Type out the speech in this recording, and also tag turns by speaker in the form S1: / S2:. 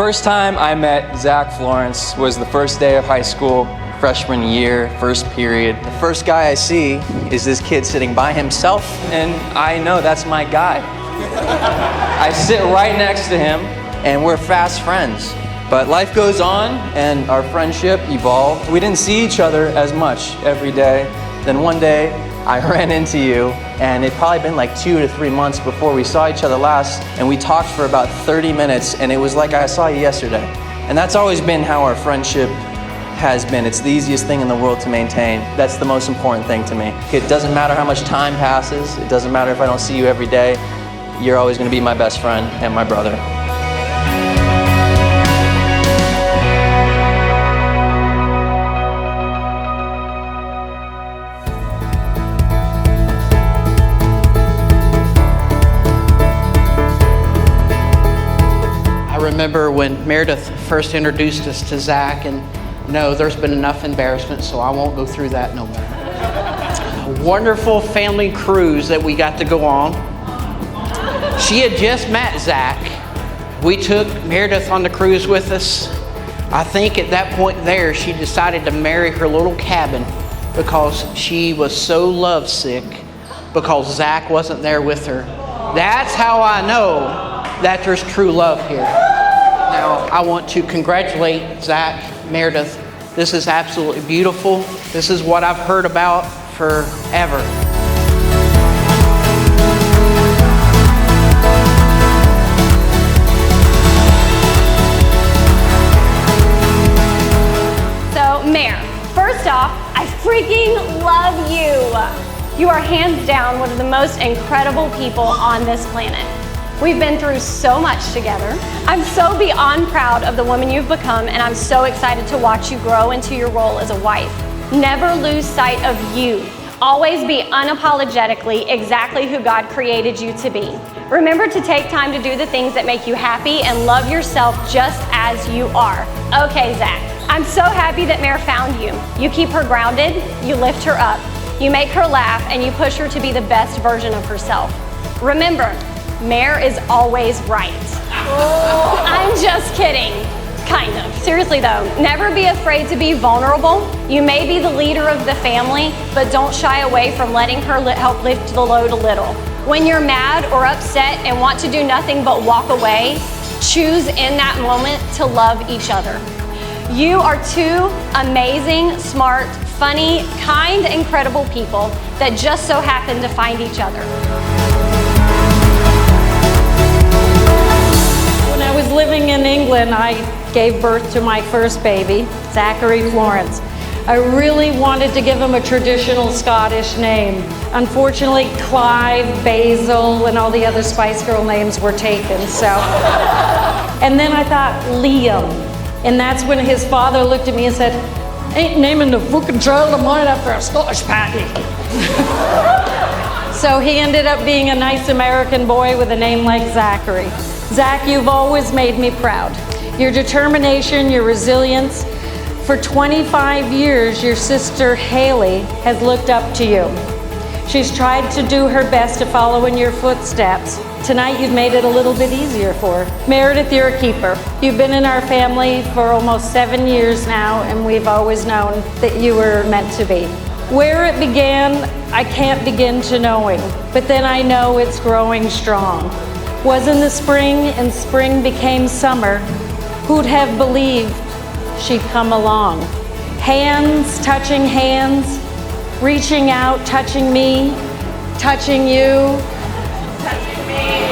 S1: First time I met Zach Florence was the first day of high school, freshman year, first period. The first guy I see is this kid sitting by himself, and I know that's my guy. I sit right next to him, and we're fast friends. But life goes on, and our friendship evolved. We didn't see each other as much every day. Then one day, I ran into you, and it'd probably been like 2 to 3 months before we saw each other last, and we talked for about 30 minutes, and it was like I saw you yesterday. And that's always been how our friendship has been. It's the easiest thing in the world to maintain. That's the most important thing to me. It doesn't matter how much time passes. It doesn't matter if I don't see you every day. You're always going to be my best friend and my brother.
S2: I remember when Meredith first introduced us to Zach, and no, there's been enough embarrassment, so I won't go through that no more. A wonderful family cruise that we got to go on. She had just met Zach. We took Meredith on the cruise with us. I think at that point there, she decided to marry her little cabin because she was so lovesick because Zach wasn't there with her. That's how I know that there's true love here. Now, I want to congratulate Zach, Meredith. This is absolutely beautiful. This is what I've heard about forever.
S3: So, Mare, first off, I freaking love you. You are hands down one of the most incredible people on this planet. We've been through so much together. I'm so beyond proud of the woman you've become, and I'm so excited to watch you grow into your role as a wife. Never lose sight of you. Always be unapologetically exactly who God created you to be. Remember to take time to do the things that make you happy and love yourself just as you are. Okay, Zach, I'm so happy that Mare found you. You keep her grounded, you lift her up, you make her laugh, and you push her to be the best version of herself. Remember, Mare is always right. I'm just kidding, kind of. Seriously though, never be afraid to be vulnerable. You may be the leader of the family, but don't shy away from letting her help lift the load a little. When you're mad or upset and want to do nothing but walk away, choose in that moment to love each other. You are two amazing, smart, funny, kind, incredible people that just so happen to find each other.
S4: When I was living in England, I gave birth to my first baby, Zacchary Florence. I really wanted to give him a traditional Scottish name. Unfortunately, Clive, Basil, and all the other Spice Girl names were taken, so. And then I thought, Liam. And that's when his father looked at me and said, "Ain't naming the fucking child of mine after a Scottish patty." So he ended up being a nice American boy with a name like Zacchary. Zach, you've always made me proud. Your determination, your resilience. For 25 years, your sister Haley has looked up to you. She's tried to do her best to follow in your footsteps. Tonight, you've made it a little bit easier for her. Meredith, you're a keeper. You've been in our family for almost 7 years now, and we've always known that you were meant to be. Where it began, I can't begin to knowing, but then I know it's growing strong. Was in the spring, and spring became summer. Who'd have believed she'd come along? Hands touching hands, reaching out, touching me, touching you. Touching me.